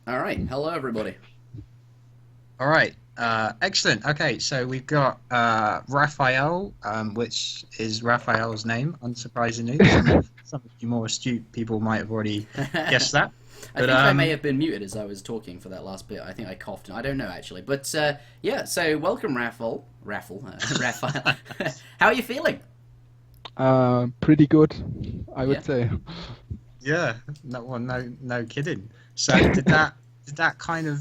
All right. Hello, everybody. All right. Excellent. Okay, so we've got Raphael, which is Raphael's name, unsurprisingly. Some of you more astute people might have already guessed that. I But think I may have been muted as I was talking for that last bit. I think I coughed. I don't know actually, but yeah. So welcome, Raphael. How are you feeling? Pretty good, I Yeah. would say. yeah, no kidding. So did that kind of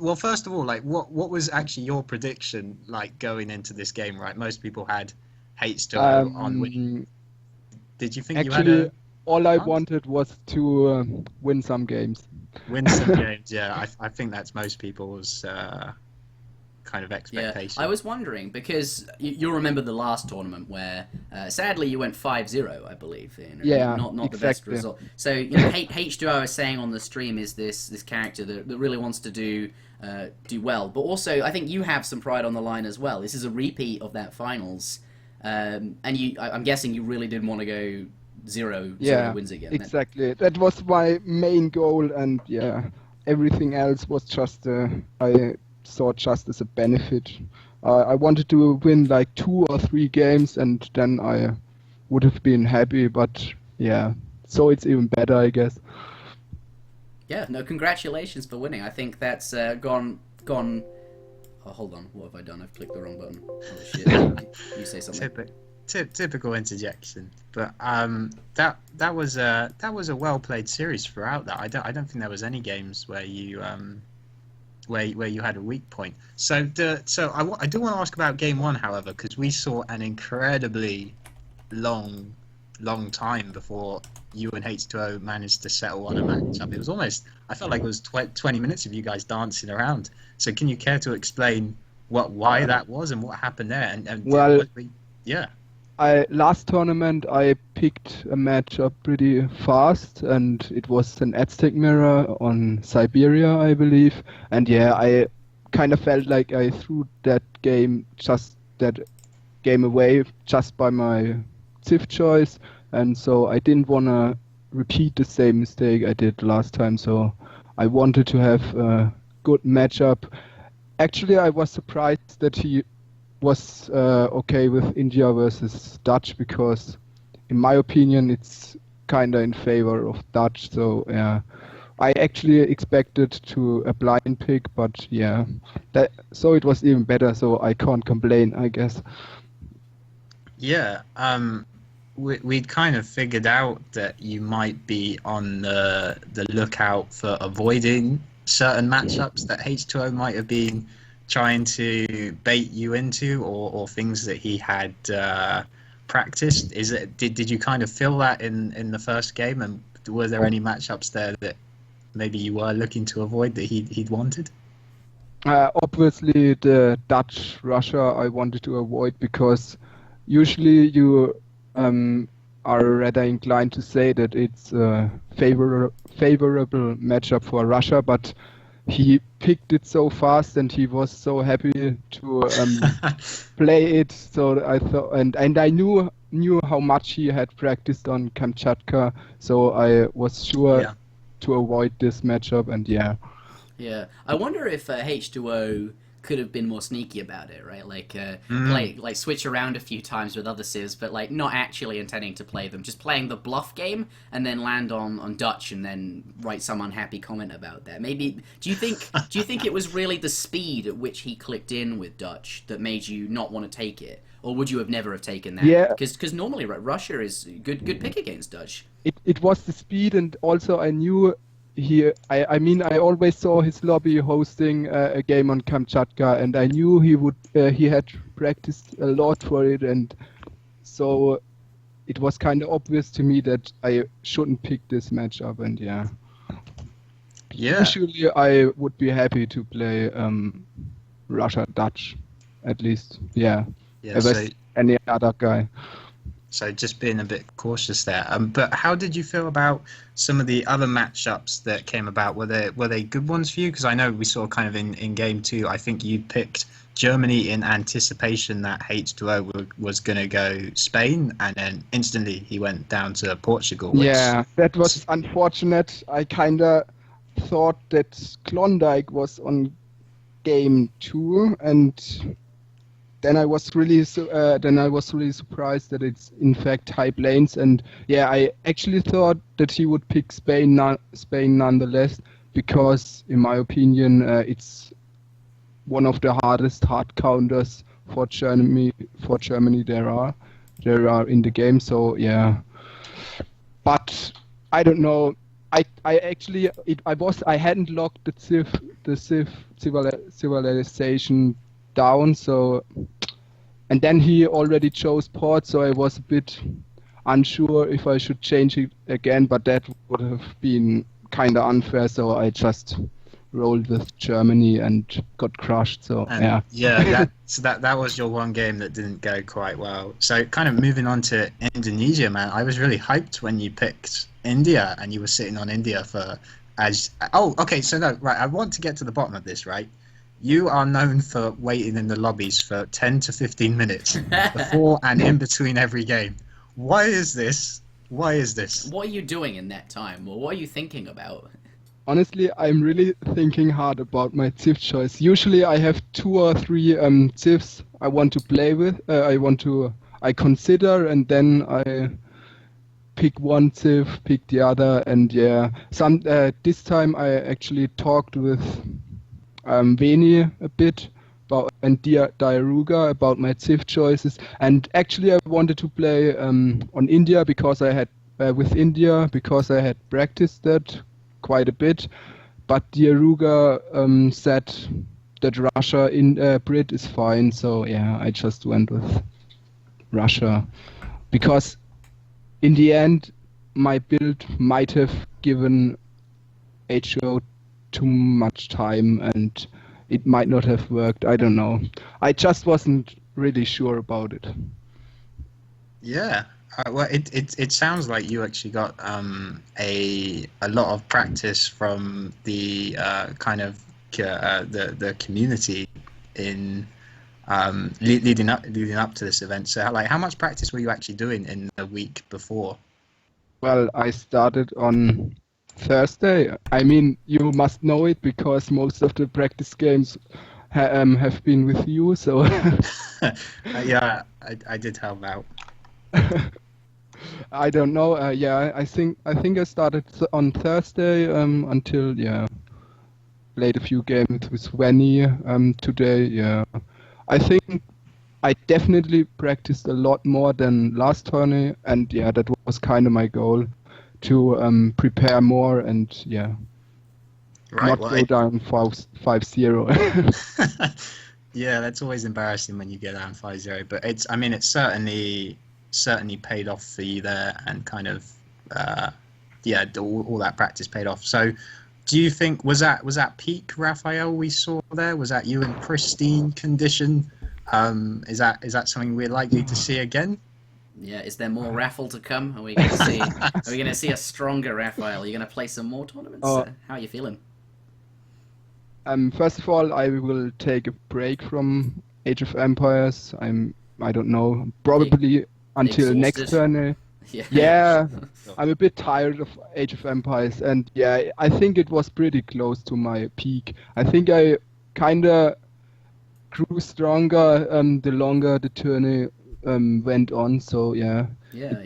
well, first of all, like what was actually your prediction like going into this game? Right, most people had H2O on win. Um, Did you think you had Actually, a all I chance? wanted was to win some games. Win some games? Yeah, I think that's most people's kind of Yeah, I expectation. was wondering because you'll remember the last tournament where sadly you went 5-0, I believe. Yeah, Not the best exactly. result. So H2O I was saying on the stream is this character that really wants to do well, but also I think you have some pride on the line as well. This is a repeat of that finals, and I'm guessing you really didn't want to go zero Yeah, wins again. exactly. That was my main goal, and yeah, everything else was just I saw just as a benefit. I wanted to win like 2 or 3 games, and then I would have been happy. But yeah, so it's even better, I guess. Yeah, no, congratulations for winning. I think that's gone. Oh, hold on. What have I done? I've clicked the wrong button. Oh shit! You say something. Typical interjection, but that was a well played series throughout. That I don't think there was any games where you where you had a weak point. I do want to ask about game one, however, because we saw an incredibly long time before you and H2O managed to settle on a matchup. It was almost, I felt like it was 20 minutes of you guys dancing around. So can you care to explain why that was and what happened there? Well, Yeah. Last tournament I picked a matchup pretty fast, and it was an Aztec mirror on Siberia, I believe. And yeah, I kind of felt like I threw that game away just by my Civ choice, and so I didn't want to repeat the same mistake I did last time. So I wanted to have a good matchup. Actually, I was surprised that he was okay with India versus Dutch, because in my opinion it's kinda in favor of Dutch. So yeah, I actually expected to a blind pick, but yeah, so it was even better. So I can't complain, I guess. Yeah. We'd kind of figured out that you might be on the lookout for avoiding certain matchups that H2O might have been trying to bait you into, or things that he had practiced. Did you kind of feel that in the first game, and were there any matchups there that maybe you were looking to avoid that he'd wanted? Obviously, the Dutch Russia I wanted to avoid, because usually you are rather inclined to say that it's a favorable matchup for Russia, but he picked it so fast and he was so happy to play it. So I thought, and I knew how much he had practiced on Kamchatka, so I was sure Yeah. to avoid this matchup. And yeah. Yeah, I wonder if H2O could have been more sneaky about it, right? Like switch around a few times with other civs, but like not actually intending to play them, just playing the bluff game and then land on Dutch and then write some unhappy comment about that. Maybe do you think it was really the speed at which he clicked in with Dutch that made you not want to take it, or would you have never have taken that? Yeah, Because normally right, Russia is good pick against Dutch. it was the speed, and also I knew I mean, I always saw his lobby hosting a game on Kamchatka, and I knew he had practiced a lot for it, and so it was kind of obvious to me that I shouldn't pick this matchup. And yeah, Yeah. usually I would be happy to play Russia Dutch, at least. Yeah, Yeah. as any other guy. So just being a bit cautious there. But how did you feel about some of the other matchups that came about? Were they good ones for you? Because I know we saw kind of in game two, I think you picked Germany in anticipation that H2O was going to go Spain, and then instantly he went down to Portugal. Which... Yeah, that was unfortunate. I kind of thought that Klondike was on game 2, and then I was really surprised that it's in fact High Plains. And yeah, I actually thought that he would pick Spain nonetheless, because in my opinion it's one of the hardest hard counters for Germany there are in the game. So yeah, but I don't know. I hadn't locked the Civ civilization down, so, and then he already chose port, so I was a bit unsure if I should change it again, but that would have been kind of unfair, so I just rolled with Germany and got crushed. So that was your one game that didn't go quite well. So kind of moving on to Indonesia, man, I was really hyped when you picked India and you were sitting on India so I want to get to the bottom of this, right? You are known for waiting in the lobbies for 10 to 15 minutes before and in between every game. Why is this? What are you doing in that time, or what are you thinking about? Honestly, I'm really thinking hard about my Civ choice. Usually I have 2 or 3 Civs I want to play with. I consider, and then I pick one Civ, pick the other, and yeah. This time I actually talked with Veni a bit and Diaruga about my Civ choices. And actually I wanted to play on India because I had practiced that quite a bit, but Diaruga said that Russia in Brit is fine, so yeah, I just went with Russia, because in the end my build might have given HO too much time and it might not have worked. I don't know. I just wasn't really sure about it. Yeah. Well, it sounds like you actually got a lot of practice from the the community in leading up to this event. So, like, how much practice were you actually doing in the week before? Well, I started on Thursday. I mean, you must know it because most of the practice games have been with you. So yeah, I did help out. I don't know. I think I started on Thursday until played a few games with Svenny today. Yeah, I think I definitely practiced a lot more than last tourney, and yeah, that was kind of my goal, to prepare more and not go down 5-0. Yeah, that's always embarrassing when you get down 5-0, but it's certainly paid off for you there, and kind of all that practice paid off. So do you think was that peak Raphael we saw there? Was that you in pristine condition? Is that something we're likely to see again? Yeah, is there more raffle to come? Are we going to see a stronger Raphael? Are you going to play some more tournaments? How are you feeling? First of all, I will take a break from Age of Empires. I don't know, probably until next turn. Yeah, I'm a bit tired of Age of Empires, and yeah, I think it was pretty close to my peak. I think I kinda grew stronger the longer the tourney went on. So yeah. Yeah,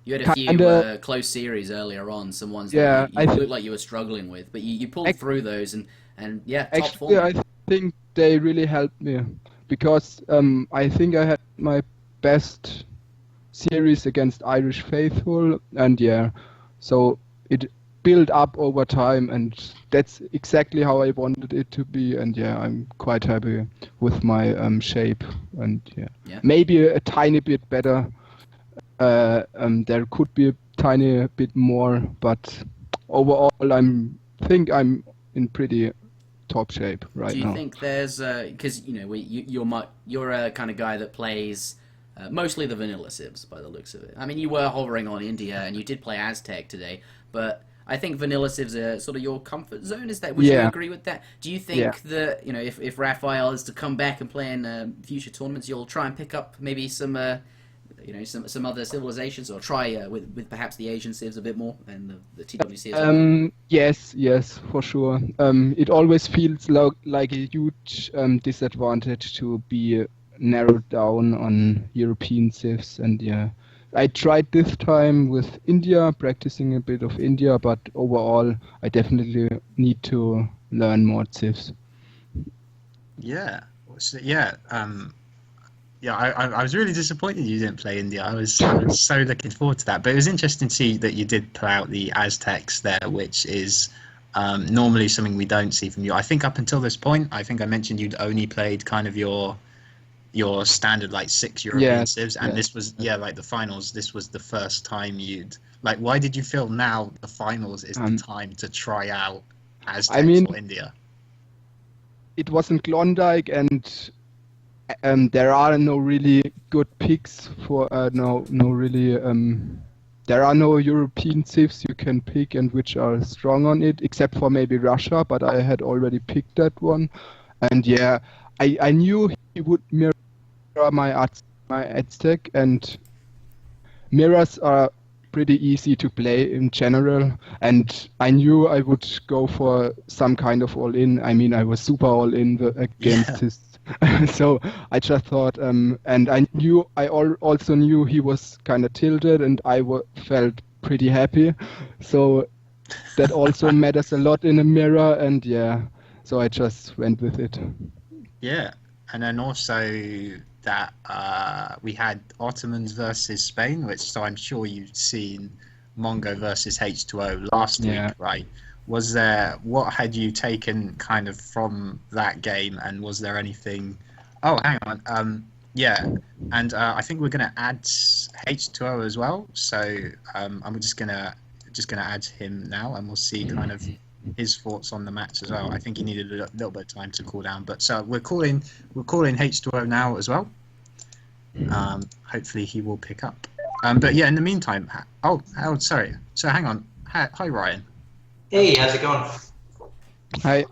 you had a few close series earlier on, some ones that you looked like you were struggling with, but you pulled through those, and top actually, form. I think they really helped me, because I think I had my best series against Irish Faithful, and yeah, so it built up over time, and that's exactly how I wanted it to be, and yeah, I'm quite happy with my shape, and maybe a tiny bit better. There could be a tiny bit more, but overall I think I'm in pretty top shape right now. Do you think there's because you're a kind of guy that plays mostly the vanilla civs by the looks of it. I mean, you were hovering on India and you did play Aztec today, but I think vanilla civs are sort of your comfort zone. Is that? Would you agree with that? Do you think that if Raphael is to come back and play in future tournaments, you'll try and pick up maybe some some other civilizations, or try with perhaps the Asian civs a bit more than the TWC as well? Yes, for sure. It always feels like a huge disadvantage to be narrowed down on European civs, and I tried this time with India, practicing a bit of India, but overall, I definitely need to learn more civs. Yeah, I was really disappointed you didn't play India. I was so looking forward to that. But it was interesting to see that you did pull out the Aztecs there, which is normally something we don't see from you. I think up until this point, I think I mentioned you'd only played kind of your standard like 6 European civs, and this was like the finals. This was the first time you'd like. Why did you feel now the finals is the time to try out Aztecs for India? It was in Klondike, and there are no really good picks for there are no European civs you can pick and which are strong on it, except for maybe Russia, but I had already picked that one. And I knew he would mirror my Aztec, and mirrors are pretty easy to play in general, and I knew I would go for some kind of all-in. I mean, I was super all-in against his. So I just thought, and I also knew he was kind of tilted, and I felt pretty happy. So that also matters a lot in a mirror, and so I just went with it. Yeah, and then also that we had Ottomans versus Spain, so I'm sure you've seen Mongo versus H2O last week, right? What had you taken kind of from that game, and was there anything? Oh, hang on. And I think we're going to add H2O as well. So I'm just gonna add him now, and we'll see kind of his thoughts on the match as well. I think he needed a little bit of time to cool down, but so we're calling H2O now as well. Hopefully he will pick up. But in the meantime, sorry. So hang on. Hi Ryan. Hey, how's it going? Hi.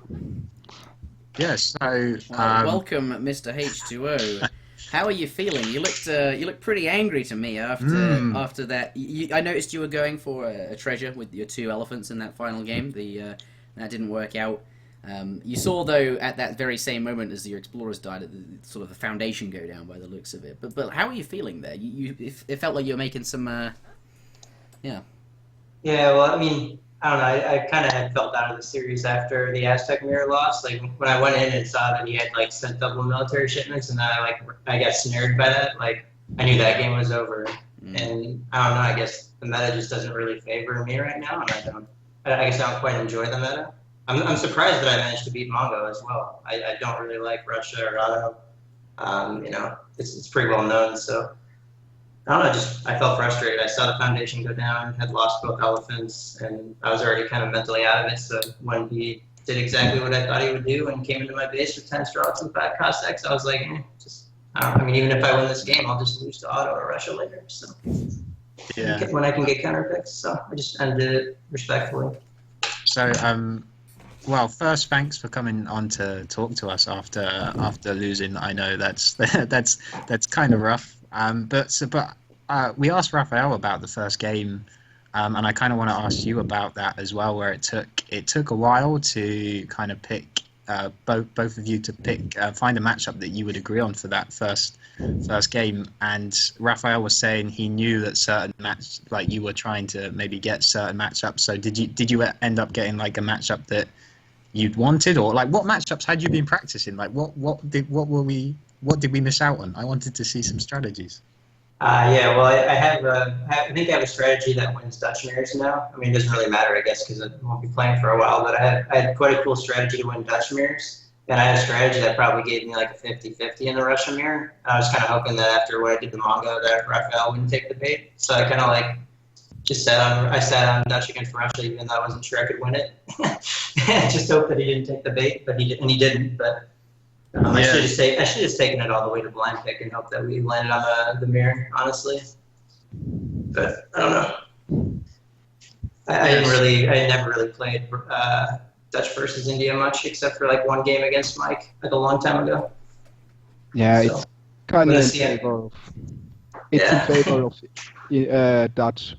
Yes. So welcome, Mr. H2O. How are you feeling? You looked pretty angry to me after that. I noticed you were going for a treasure with your 2 elephants in that final game. That didn't work out. You saw, though, at that very same moment as your explorers died, sort of the foundation go down by the looks of it. But how are you feeling there? It felt like you were making some Yeah, well, I mean, I don't know. I kind of had felt out of the series after the Aztec mirror loss. Like when I went in and saw that he had like sent double military shipments, and then I got snared by that. Like I knew that game was over, and I don't know. I guess the meta just doesn't really favor me right now, and I guess I don't quite enjoy the meta. I'm surprised that I managed to beat Mongo as well. I don't really like Russia or Auto. It's pretty well known, so. I don't know, I felt frustrated. I saw the foundation go down, had lost both elephants, and I was already kind of mentally out of it. So when he did exactly what I thought he would do and came into my base with 10 Straughts and 5 Cossacks, I was like, even if I win this game, I'll just lose to Auto or Russia later. So when I can get counter picks, so I just ended it respectfully. So, well, first, thanks for coming on to talk to us after losing. I know that's kind of rough. But we asked Raphael about the first game, and I kind of want to ask you about that as well, where it took a while to kind of pick both of you to find a matchup that you would agree on for that first game. And Raphael was saying he knew that certain you were trying to maybe get certain matchups. So did you end up getting like a matchup that you'd wanted, or like what matchups had you been practicing? Like what did we miss out on? I wanted to see some strategies. Well, I think I have a strategy that wins Dutch mirrors now. I mean, it doesn't really matter, I guess, because I won't be playing for a while, but I had quite a cool strategy to win Dutch mirrors, and I had a strategy that probably gave me like a 50-50 in the Russia mirror. I was kind of hoping that after what I did to Mongo, that Raphael wouldn't take the bait, so I kind of like just sat on Dutch against Russia, even though I wasn't sure I could win it. Just hope that he didn't take the bait, but he didn't. But I should have just taken it all the way to blind pick and hope that we landed on the mirror, honestly. But I don't know. I never really played Dutch versus India much, except for like one game against Mike, like a long time ago. Yeah, So, it's kind of in yeah. favor of. It's in favor of Dutch.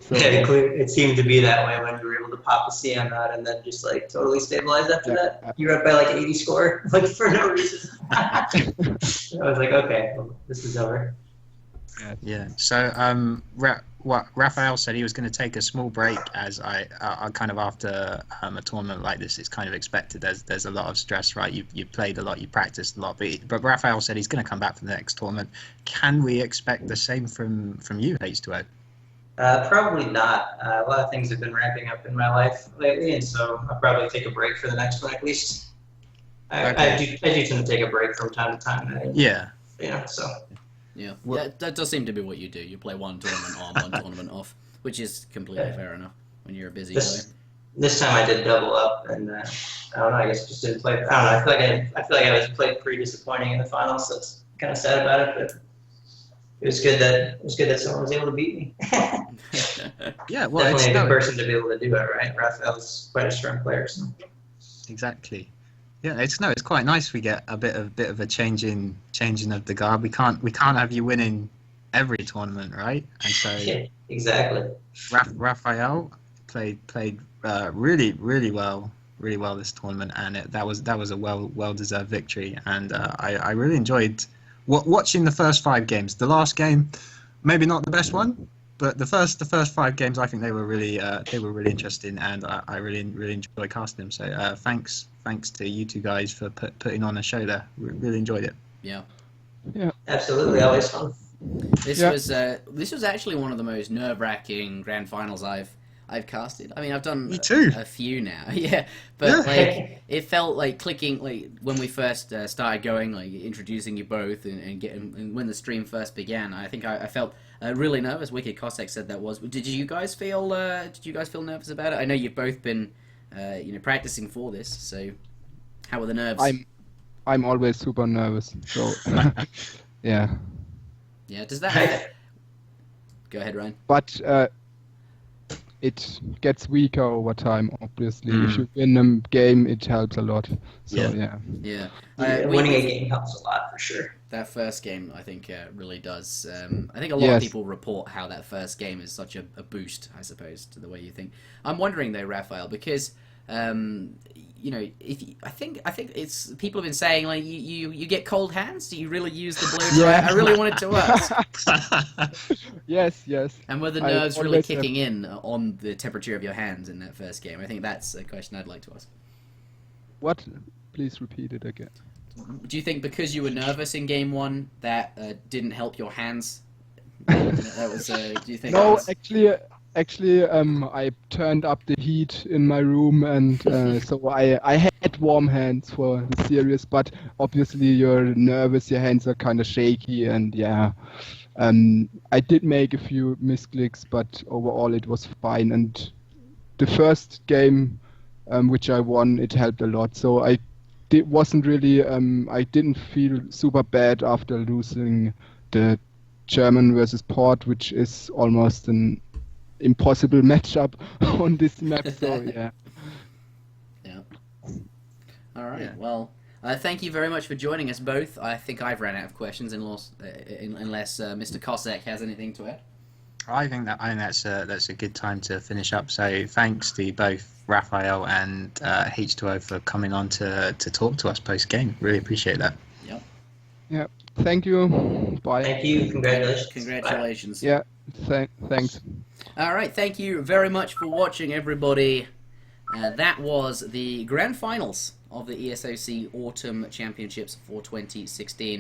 So it seemed to be that way when you were able to pop a CM out and then just like totally stabilize after that. You were up by like 80 score, like for no reason. I was like, okay, well, this is over. Yeah. So, what Raphael said, he was going to take a small break, as I kind of after a tournament like this, it's kind of expected. There's a lot of stress, right? You played a lot, you practiced a lot, but Raphael said he's going to come back for the next tournament. Can we expect the same from you, H2O? Probably not. A lot of things have been ramping up in my life lately, and so I'll probably take a break for the next one at least. I do tend to take a break from time to time. Yeah. So. Yeah, that does seem to be what you do. You play one tournament on, one tournament off, which is completely fair enough when you're a busy player. This time I did double up, and I don't know. I guess just didn't play. I don't know. I feel like I was played pretty disappointing in the finals. So it's kind of sad about it, but it was good that someone was able to beat me. Yeah, well, definitely a good person to be able to do it, right? Raphael's quite a strong player. So. Exactly. Yeah, it's quite nice. We get a bit of a changing of the guard. We can't have you winning every tournament, right? And so exactly. Raphael played really well this tournament, and that was a well deserved victory. And I really enjoyed watching the first 5 games. The last game, maybe not the best one, but the first 5 games, I think they were really interesting, and I really enjoyed casting them. So thanks to you two guys for putting on a show there. We really enjoyed it. Yeah. Absolutely, always fun. This was actually one of the most nerve-wracking grand finals I've casted. I mean, I've done a few now, but like it felt like clicking, like when we first started going, like introducing you both and when the stream first began. I think I felt really nervous. WickedCossack said that was. Did you guys feel nervous about it? I know you've both been practicing for this, so how were the nerves? I'm always super nervous, so yeah. Does that go ahead, Ryan? But it gets weaker over time, obviously. If you win a game, it helps a lot. So yeah. Winning a game helps a lot for sure. That first game, I think, really does. I think a lot of people report how that first game is such a boost, I suppose, to the way you think. I'm wondering though, Raphael, because I think it's people have been saying like you get cold hands. Do you really use the blue dry? I really wanted to ask. Yes. And were the nerves really kicking in on the temperature of your hands in that first game? I think that's a question I'd like to ask. What? Please repeat it again. Do you think because you were nervous in game 1 that didn't help your hands? That was. Do you think? No, actually, I turned up the heat in my room, and so I had warm hands for the series. But obviously, you're nervous, your hands are kind of shaky, and I did make a few misclicks, but overall it was fine. And the first game, which I won, it helped a lot. So I didn't feel super bad after losing the German versus Port, which is almost an impossible matchup on this map. So yeah. All right. Well, thank you very much for joining us both. I think I've ran out of questions, unless Mr. Cossack has anything to add. I think that's a good time to finish up. So thanks to both Raphael and H2O for coming on to talk to us post game. Really appreciate that. Yeah. Thank you. Bye. Thank you. Congratulations. Congratulations. Bye. Yeah. Thanks. All right. Thank you very much for watching, everybody. That was the grand finals of the ESOC Autumn Championships for 2016.